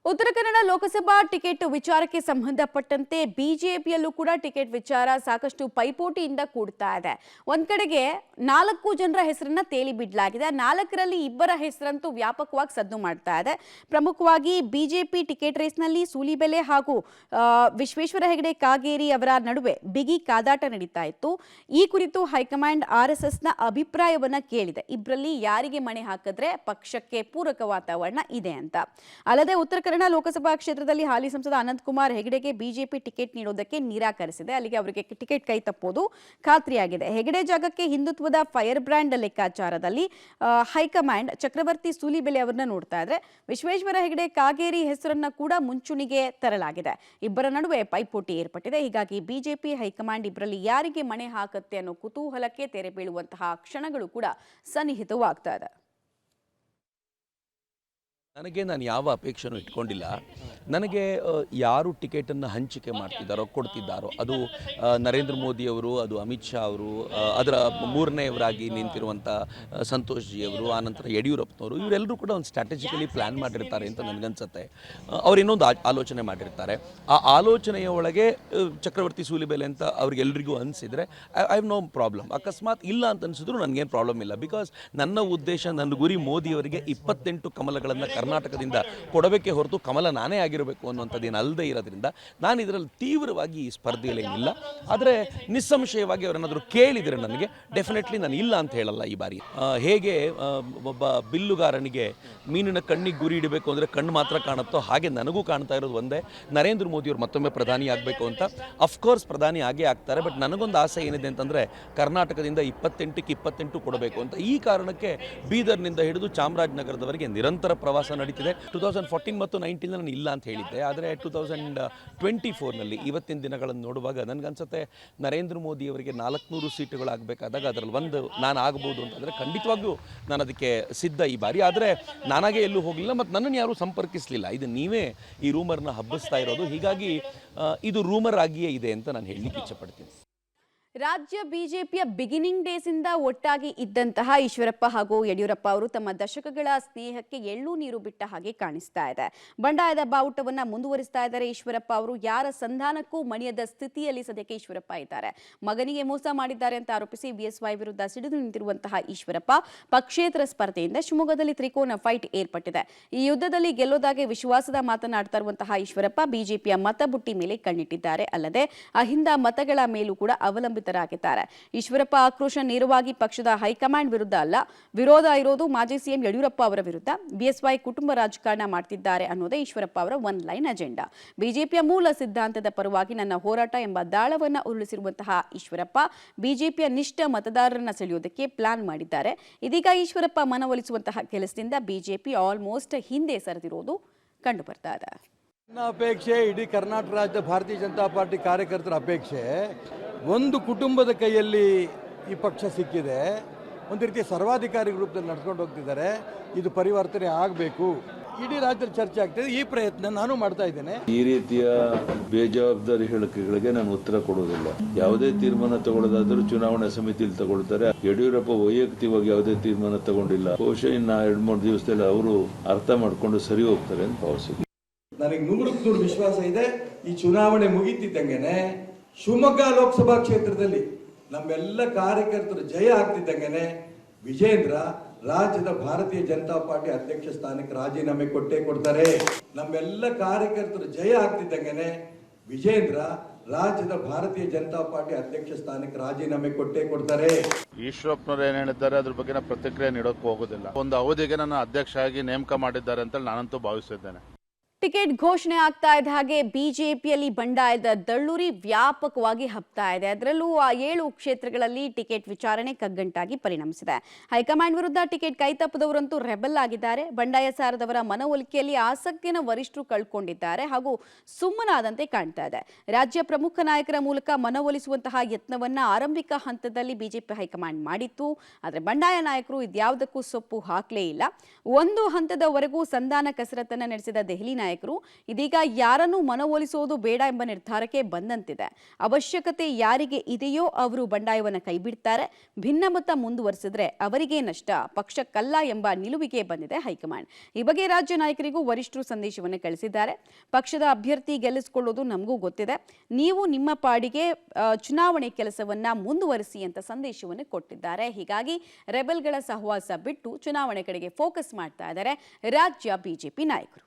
Uttara Kannada Lok Sabha ticket ವಿಚಾರಕ್ಕೆ ಸಂಬಂಧಪಟ್ಟಂತೆ ಬಿಜೆಪಿಯಲ್ಲೂ ಕೂಡ ಟಿಕೆಟ್ ವಿಚಾರ ಸಾಕಷ್ಟು ಪೈಪೋಟಿಯಿಂದ ಕೂಡ್ತಾ ಇದೆ. ಒಂದ್ ಕಡೆಗೆ 4 ಜನರ ಹೆಸರನ್ನ ತೇಲಿ ಬಿಡಲಾಗಿದೆ. 4ರಲ್ಲಿ 2 ಹೆಸರಂತೂ ವ್ಯಾಪಕವಾಗಿ ಸದ್ದು ಮಾಡ್ತಾ ಇದೆ. ಪ್ರಮುಖವಾಗಿ ಬಿಜೆಪಿ ಟಿಕೆಟ್ ರೇಸ್ನಲ್ಲಿ ಸೂಲಿಬೆಲೆ ಹಾಗೂ ವಿಶ್ವೇಶ್ವರ ಹೆಗಡೆ ಕಾಗೇರಿ ಅವರ ನಡುವೆ ಬಿಗಿ ಕಾದಾಟ ನಡೀತಾ ಇತ್ತು. ಈ ಕುರಿತು ಹೈಕಮಾಂಡ್ ಆರ್ಎಸ್ಎಸ್ನ ಅಭಿಪ್ರಾಯವನ್ನ ಕೇಳಿದೆ. ಇಬ್ಬರಲ್ಲಿ ಯಾರಿಗೆ ಮಣೆ ಹಾಕಿದ್ರೆ ಪಕ್ಷಕ್ಕೆ ಪೂರಕ ವಾತಾವರಣ ಇದೆ ಅಂತ. ಅಲ್ಲದೆ ಉತ್ತರ ಕನ್ನಡ ಲೋಕಸಭಾ ಕ್ಷೇತ್ರದಲ್ಲಿ ಹಾಲಿ ಸಂಸದ ಅನಂತಕುಮಾರ್ ಹೆಗಡೆಗೆ ಬಿಜೆಪಿ ಟಿಕೆಟ್ ನೀಡೋದಕ್ಕೆ ನಿರಾಕರಿಸಿದೆ. ಅಲ್ಲಿಗೆ ಅವರಿಗೆ ಟಿಕೆಟ್ ಕೈ ತಪ್ಪೋದು ಖಾತ್ರಿಯಾಗಿದೆ. ಹೆಗಡೆ ಜಾಗಕ್ಕೆ ಹಿಂದುತ್ವದ ಫೈರ್ ಬ್ರ್ಯಾಂಡ್ ಲೆಕ್ಕಾಚಾರದಲ್ಲಿ ಹೈಕಮಾಂಡ್ ಚಕ್ರವರ್ತಿ ಸೂಲಿಬೆಲೆ ಅವರನ್ನ ನೋಡ್ತಾ ಇದ್ರೆ, ವಿಶ್ವೇಶ್ವರ ಹೆಗಡೆ ಕಾಗೇರಿ ಹೆಸರನ್ನ ಕೂಡ ಮುಂಚೂಣಿಗೆ ತರಲಾಗಿದೆ. ಇಬ್ಬರ ನಡುವೆ ಪೈಪೋಟಿ ಏರ್ಪಟ್ಟಿದೆ. ಹೀಗಾಗಿ ಬಿಜೆಪಿ ಹೈಕಮಾಂಡ್ ಇಬ್ಬರಲ್ಲಿ ಯಾರಿಗೆ ಮಣೆ ಹಾಕುತ್ತೆ ಅನ್ನೋ ಕುತೂಹಲಕ್ಕೆ ತೆರೆ ಬೀಳುವಂತಹ ಕ್ಷಣಗಳು ಕೂಡ ಸನ್ನಿಹಿತವಾಗ್ತಾ ಇದೆ. ನಾನು ಯಾವ ಅಪೇಕ್ಷೆನೂ ಇಟ್ಕೊಂಡಿಲ್ಲ. ನನಗೆ ಯಾರು ಟಿಕೆಟನ್ನು ಹಂಚಿಕೆ ಮಾಡ್ತಿದ್ದಾರೋ ಕೊಡ್ತಿದ್ದಾರೋ, ಅದು ನರೇಂದ್ರ ಮೋದಿಯವರು, ಅದು ಅಮಿತ್ ಶಾ ಅವರು, ಅದರ ಮೂರನೆಯವರಾಗಿ ನಿಂತಿರುವಂಥ ಸಂತೋಷ್ ಜಿ ಅವರು, ಆನಂತರ ಯಡಿಯೂರಪ್ಪನವರು, ಇವರೆಲ್ಲರೂ ಕೂಡ ಒಂದು ಸ್ಟ್ರಾಟಜಿಕಲಿ ಪ್ಲ್ಯಾನ್ ಮಾಡಿರ್ತಾರೆ ಅಂತ ನನಗನ್ಸುತ್ತೆ. ಅವ್ರು ಇನ್ನೊಂದು ಆಲೋಚನೆ ಮಾಡಿರ್ತಾರೆ. ಆ ಆಲೋಚನೆಯ ಒಳಗೆ ಚಕ್ರವರ್ತಿ ಸೂಲಿಬೆಲೆ ಅಂತ ಅವ್ರಿಗೆಲ್ಲರಿಗೂ ಅನಿಸಿದರೆ ಐ ಹ್ಯಾವ್ ನೋ ಪ್ರಾಬ್ಲಮ್. ಅಕಸ್ಮಾತ್ ಇಲ್ಲ ಅಂತ ಅನಿಸಿದ್ರು ನನಗೇನು ಪ್ರಾಬ್ಲಮ್ ಇಲ್ಲ. ಬಿಕಾಸ್ ನನ್ನ ಉದ್ದೇಶ, ನನ್ನ ಗುರಿ ಮೋದಿಯವರಿಗೆ 28 ಕಮಲಗಳನ್ನು ಕರ್ನಾಟಕದಿಂದ ಕೊಡಬೇಕೇ ಹೊರತು ಕಮಲ ನಾನೇ ಆಗಿರಬೇಕು ಅನ್ನುವಂಥದ್ದೇನು ಅಲ್ಲದೆ ಇರೋದ್ರಿಂದ ನಾನು ಇದರಲ್ಲಿ ತೀವ್ರವಾಗಿ ಈ ಸ್ಪರ್ಧೆಯಲ್ಲಿ ಏನಿಲ್ಲ. ಆದರೆ ನಿಸ್ಸಂಶಯವಾಗಿ ಅವರೇನಾದರೂ ಕೇಳಿದರೆ ನನಗೆ ಡೆಫಿನೆಟ್ಲಿ ನಾನು ಇಲ್ಲ ಅಂತ ಹೇಳಲ್ಲ ಈ ಬಾರಿ. ಹೇಗೆ ಒಬ್ಬ ಬಿಲ್ಲುಗಾರನಿಗೆ ಮೀನಿನ ಕಣ್ಣಿಗೆ ಗುರಿ ಇಡಬೇಕು ಅಂದರೆ ಕಣ್ಣು ಮಾತ್ರ ಕಾಣುತ್ತೋ, ಹಾಗೆ ನನಗೂ ಕಾಣ್ತಾ ಇರೋದು ಒಂದೇ, ನರೇಂದ್ರ ಮೋದಿಯವರು ಮತ್ತೊಮ್ಮೆ ಪ್ರಧಾನಿ ಆಗಬೇಕು ಅಂತ. ಅಫ್ಕೋರ್ಸ್ ಪ್ರಧಾನಿ ಆಗೇ ಆಗ್ತಾರೆ. ಬಟ್ ನನಗೊಂದು ಆಸೆ ಏನಿದೆ ಅಂತಂದರೆ ಕರ್ನಾಟಕದಿಂದ 28ಕ್ಕೆ 28 ಕೊಡಬೇಕು ಅಂತ. ಈ ಕಾರಣಕ್ಕೆ ಬೀದರ್ನಿಂದ ಹಿಡಿದು ಚಾಮರಾಜನಗರದವರೆಗೆ ನಿರಂತರ ಪ್ರವಾಸ ನಡೀತಿದೆ. 2014 ಮತ್ತು 19 ನಾನು ಇಲ್ಲ ಅಂತ ಹೇಳಿದ್ದೆ. ಆದರೆ 2024ನಲ್ಲಿ ಇವತ್ತಿನ ದಿನಗಳನ್ನು ನೋಡುವಾಗ ನನಗನ್ಸುತ್ತೆ ನರೇಂದ್ರ ಮೋದಿಯವರಿಗೆ 400 ಸೀಟುಗಳಾಗಬೇಕಾದಾಗ ಅದರಲ್ಲಿ ಒಂದು ನಾನು ಆಗ್ಬೋದು ಅಂತಂದರೆ ಖಂಡಿತವಾಗಿಯೂ ನಾನು ಅದಕ್ಕೆ ಸಿದ್ಧ ಈ ಬಾರಿ. ಆದರೆ ನಾನಾಗೆ ಎಲ್ಲೂ ಹೋಗಲಿಲ್ಲ ಮತ್ತು ನನ್ನನ್ನು ಯಾರೂ ಸಂಪರ್ಕಿಸಲಿಲ್ಲ. ಇದು ನೀವೇ ಈ ರೂಮರ್ನ ಹಬ್ಬಿಸ್ತಾ ಇರೋದು. ಹೀಗಾಗಿ ಇದು ರೂಮರ್ ಆಗಿಯೇ ಇದೆ ಅಂತ ನಾನು ಹೇಳಲಿಕ್ಕೆ ಇಚ್ಛೆಪಡ್ತೀನಿ. ರಾಜ್ಯ ಬಿಜೆಪಿಯ ಬಿಗಿನಿಂಗ್ ಡೇಸ್ ಇಂದ ಒಟ್ಟಾಗಿ ಇದ್ದಂತಹ ಈಶ್ವರಪ್ಪ ಹಾಗೂ ಯಡಿಯೂರಪ್ಪ ಅವರು ತಮ್ಮ ದಶಕಗಳ ಸ್ನೇಹಕ್ಕೆ ಎಳ್ಳು ನೀರು ಬಿಟ್ಟ ಹಾಗೆ ಕಾಣಿಸ್ತಾ ಇದೆ. ಬಂಡಾಯದ ಬಾವುಟವನ್ನ ಮುಂದುವರಿಸ್ತಾ ಇದ್ದಾರೆ ಈಶ್ವರಪ್ಪ ಅವರು. ಯಾರ ಸಂಧಾನಕ್ಕೂ ಮಣಿಯದ ಸ್ಥಿತಿಯಲ್ಲಿ ಸದ್ಯಕ್ಕೆ ಈಶ್ವರಪ್ಪ ಇದ್ದಾರೆ. ಮಗನಿಗೆ ಮೋಸ ಮಾಡಿದ್ದಾರೆ ಅಂತ ಆರೋಪಿಸಿ ಬಿಎಸ್ವೈ ವಿರುದ್ಧ ಸಿಡಿದು ನಿಂತಿರುವಂತಹ ಈಶ್ವರಪ್ಪ ಪಕ್ಷೇತರ ಸ್ಪರ್ಧೆಯಿಂದ ಶಿವಮೊಗ್ಗದಲ್ಲಿ ತ್ರಿಕೋನ ಫೈಟ್ ಏರ್ಪಟ್ಟಿದೆ. ಈ ಯುದ್ಧದಲ್ಲಿ ಗೆಲ್ಲೋದಾಗೆ ವಿಶ್ವಾಸದ ಮಾತನಾಡ್ತಾ ಇರುವಂತಹ ಈಶ್ವರಪ್ಪ ಬಿಜೆಪಿಯ ಮತಬುಟ್ಟಿ ಮೇಲೆ ಕಣ್ಣಿಟ್ಟಿದ್ದಾರೆ. ಅಲ್ಲದೆ ಅಹಿಂದ ಮತಗಳ ಮೇಲೂ ಕೂಡ ಅವಲಂಬಿತರಾಗಿದ್ದಾರೆ. ಈಶ್ವರಪ್ಪ ಆಕ್ರೋಶ ನೇರವಾಗಿ ಪಕ್ಷದ ಹೈಕಮಾಂಡ್ ವಿರುದ್ಧ ಅಲ್ಲ, ವಿರೋಧ ಇರೋದು ಮಾಜಿ ಸಿಎಂ ಯಡಿಯೂರಪ್ಪ ಅವರ ವಿರುದ್ಧ. ಬಿಎಸ್ವೈ ಕುಟುಂಬ ರಾಜಕಾರಣ ಮಾಡ್ತಿದ್ದಾರೆ ಅನ್ನೋದೇ ಈಶ್ವರಪ್ಪ ಅವರ ಒನ್ ಲೈನ್ ಅಜೆಂಡಾ. ಬಿಜೆಪಿಯ ಮೂಲ ಸಿದ್ಧಾಂತದ ಪರವಾಗಿ ನನ್ನ ಹೋರಾಟ ಎಂಬ ದಾಳವನ್ನ ಉರುಳಿಸಿರುವಂತಹ ಈಶ್ವರಪ್ಪ ಬಿಜೆಪಿಯ ನಿಷ್ಠ ಮತದಾರರನ್ನ ಸೆಳೆಯೋದಕ್ಕೆ ಪ್ಲಾನ್ ಮಾಡಿದ್ದಾರೆ. ಇದೀಗ ಈಶ್ವರಪ್ಪ ಮನವೊಲಿಸುವಂತಹ ಕೆಲಸದಿಂದ ಬಿಜೆಪಿ ಆಲ್ಮೋಸ್ಟ್ ಹಿಂದೆ ಸರಿದಿರೋದು ಕಂಡು ಬರ್ತಾ ಇದೆ. ನನ್ನ ಅಪೇಕ್ಷೆ, ಇಡೀ ಕರ್ನಾಟಕ ರಾಜ್ಯದ ಭಾರತೀಯ ಜನತಾ ಪಾರ್ಟಿ ಕಾರ್ಯಕರ್ತರ ಅಪೇಕ್ಷೆ, ಒಂದು ಕುಟುಂಬದ ಕೈಯಲ್ಲಿ ಈ ಪಕ್ಷ ಸಿಕ್ಕಿದೆ. ಒಂದು ರೀತಿಯ ಸರ್ವಾಧಿಕಾರಿ ರೂಪದಲ್ಲಿ ನಡ್ಕೊಂಡು ಹೋಗ್ತಿದ್ದಾರೆ. ಇದು ಪರಿವರ್ತನೆ ಆಗಬೇಕು. ಇಡೀ ರಾಜ್ಯದಲ್ಲಿ ಚರ್ಚೆ ಆಗ್ತಿದೆ. ಈ ಪ್ರಯತ್ನ ನಾನು ಮಾಡ್ತಾ ಇದ್ದೇನೆ. ಈ ರೀತಿಯ ಬೇಜವಾಬ್ದಾರಿ ಹೇಳಿಕೆಗಳಿಗೆ ನಾನು ಉತ್ತರ ಕೊಡೋದಿಲ್ಲ. ಯಾವುದೇ ತೀರ್ಮಾನ ತಗೊಳ್ಳೋದಾದ್ರೂ ಚುನಾವಣಾ ಸಮಿತಿಯಲ್ಲಿ ತಗೊಳ್ತಾರೆ. ಯಡಿಯೂರಪ್ಪ ವೈಯಕ್ತಿಕವಾಗಿ ಯಾವುದೇ ತೀರ್ಮಾನ ತಗೊಂಡಿಲ್ಲ. ಬಹುಶಃ ಇನ್ನು 2-3 ದಿವಸದಲ್ಲಿ ಅವರು ಅರ್ಥ ಮಾಡ್ಕೊಂಡು ಸರಿ ಹೋಗ್ತಾರೆ ಅಂತ ಭಾವಿಸಿದ್ದೆ. ನನಗೆ 100% ವಿಶ್ವಾಸ ಇದೆ. ಈ ಚುನಾವಣೆ ಮುಗಿತಿದ್ದಂಗೆನೆ ಶಿವಮೊಗ್ಗ ಲೋಕಸಭಾ ಕ್ಷೇತ್ರದಲ್ಲಿ ನಮ್ಮೆಲ್ಲ ಕಾರ್ಯಕರ್ತರು ಜಯ ಆಗ್ತಿದ್ದಂಗೆನೆ ವಿಜೇಂದ್ರ ರಾಜ್ಯದ ಭಾರತೀಯ ಜನತಾ ಪಾರ್ಟಿ ಅಧ್ಯಕ್ಷ ಸ್ಥಾನಕ್ಕೆ ರಾಜೀನಾಮೆ ಕೊಟ್ಟೇ ಕೊಡ್ತಾರೆ. ನಮ್ಮೆಲ್ಲ ಕಾರ್ಯಕರ್ತರು ಜಯ ಆಗ್ತಿದ್ದಂಗೆನೆ ವಿಜೇಂದ್ರ ರಾಜ್ಯದ ಭಾರತೀಯ ಜನತಾ ಪಾರ್ಟಿ ಅಧ್ಯಕ್ಷ ಸ್ಥಾನಕ್ಕೆ ರಾಜೀನಾಮೆ ಕೊಟ್ಟೇ ಕೊಡ್ತಾರೆ. ಈಶ್ವರಪ್ಪನವರು ಏನ್ ಹೇಳಿದ್ದಾರೆ ಅದ್ರ ಬಗ್ಗೆ ಪ್ರತಿಕ್ರಿಯೆ ನೀಡೋಕೆ ಹೋಗೋದಿಲ್ಲ. ಒಂದು ಅವಧಿಗೆ ನನ್ನ ಅಧ್ಯಕ್ಷ ಆಗಿ ನೇಮಕ ಮಾಡಿದ್ದಾರೆ ಅಂತ ನಾನಂತೂ ಭಾವಿಸಿದ್ದೇನೆ. ಟಿಕೆಟ್ ಘೋಷಣೆ ಆಗ್ತಾ ಇದ್ದ ಹಾಗೆ ಬಿಜೆಪಿಯಲ್ಲಿ ಬಂಡಾಯದ ದಳ್ಳೂರಿ ವ್ಯಾಪಕವಾಗಿ ಹಬ್ತಾ ಇದೆ. ಅದರಲ್ಲೂ ಆ 7 ಕ್ಷೇತ್ರಗಳಲ್ಲಿ ಟಿಕೆಟ್ ವಿಚಾರಣೆ ಕಗ್ಗಂಟಾಗಿ ಪರಿಣಮಿಸಿದೆ. ಹೈಕಮಾಂಡ್ ವಿರುದ್ಧ ಟಿಕೆಟ್ ಕೈತಪ್ಪದವರಂತೂ ರೆಬಲ್ ಆಗಿದ್ದಾರೆ. ಬಂಡಾಯ ಸಾರದವರ ಮನವೊಲಿಕೆಯಲ್ಲಿ ಆಸಕ್ತಿಯನ್ನು ವರಿಷ್ಠರು ಕಳ್ಕೊಂಡಿದ್ದಾರೆ ಹಾಗೂ ಸುಮ್ಮನಾದಂತೆ ಕಾಣ್ತಾ ಇದೆ. ರಾಜ್ಯ ಪ್ರಮುಖ ನಾಯಕರ ಮೂಲಕ ಮನವೊಲಿಸುವಂತಹ ಯತ್ನವನ್ನ ಆರಂಭಿಕ ಹಂತದಲ್ಲಿ ಬಿಜೆಪಿ ಹೈಕಮಾಂಡ್ ಮಾಡಿತ್ತು. ಆದರೆ ಬಂಡಾಯ ನಾಯಕರು ಇದ್ಯಾವುದಕ್ಕೂ ಸೊಪ್ಪು ಹಾಕಲೇ ಇಲ್ಲ. ಒಂದು ಹಂತದವರೆಗೂ ಸಂಧಾನ ಕಸರತ್ತನ್ನು ನಡೆಸಿದ ದೆಹಲಿ ನಾಯಕರು ನಾಯಕರು ಇದೀಗ ಯಾರನ್ನೂ ಮನವೊಲಿಸೋದು ಬೇಡ ಎಂಬ ನಿರ್ಧಾರಕ್ಕೆ ಬಂದಂತಿದೆ. ಅವಶ್ಯಕತೆ ಯಾರಿಗೆ ಇದೆಯೋ ಅವರು ಬಂಡಾಯವನ್ನು ಕೈಬಿಡ್ತಾರೆ. ಭಿನ್ನಮತ ಮುಂದುವರಿಸಿದ್ರೆ ಅವರಿಗೆ ನಷ್ಟ, ಪಕ್ಷಕ್ಕಲ್ಲ ಎಂಬ ನಿಲುವಿಗೆ ಬಂದಿದೆ ಹೈಕಮಾಂಡ್. ಈ ಬಗ್ಗೆ ರಾಜ್ಯ ನಾಯಕರಿಗೂ ವರಿಷ್ಠರು ಸಂದೇಶವನ್ನು ಕಳಿಸಿದ್ದಾರೆ. ಪಕ್ಷದ ಅಭ್ಯರ್ಥಿ ಗೆಲ್ಲಿಸಿಕೊಳ್ಳೋದು ನಮಗೂ ಗೊತ್ತಿದೆ, ನೀವು ನಿಮ್ಮ ಪಾಡಿಗೆ ಚುನಾವಣೆ ಕೆಲಸವನ್ನ ಮುಂದುವರಿಸಿ ಅಂತ ಸಂದೇಶವನ್ನು ಕೊಟ್ಟಿದ್ದಾರೆ. ಹೀಗಾಗಿ ರೆಬೆಲ್ಗಳ ಸಹವಾಸ ಬಿಟ್ಟು ಚುನಾವಣೆ ಕಡೆಗೆ ಫೋಕಸ್ ಮಾಡ್ತಾ ಇದ್ದಾರೆ ರಾಜ್ಯ ಬಿಜೆಪಿ ನಾಯಕರು.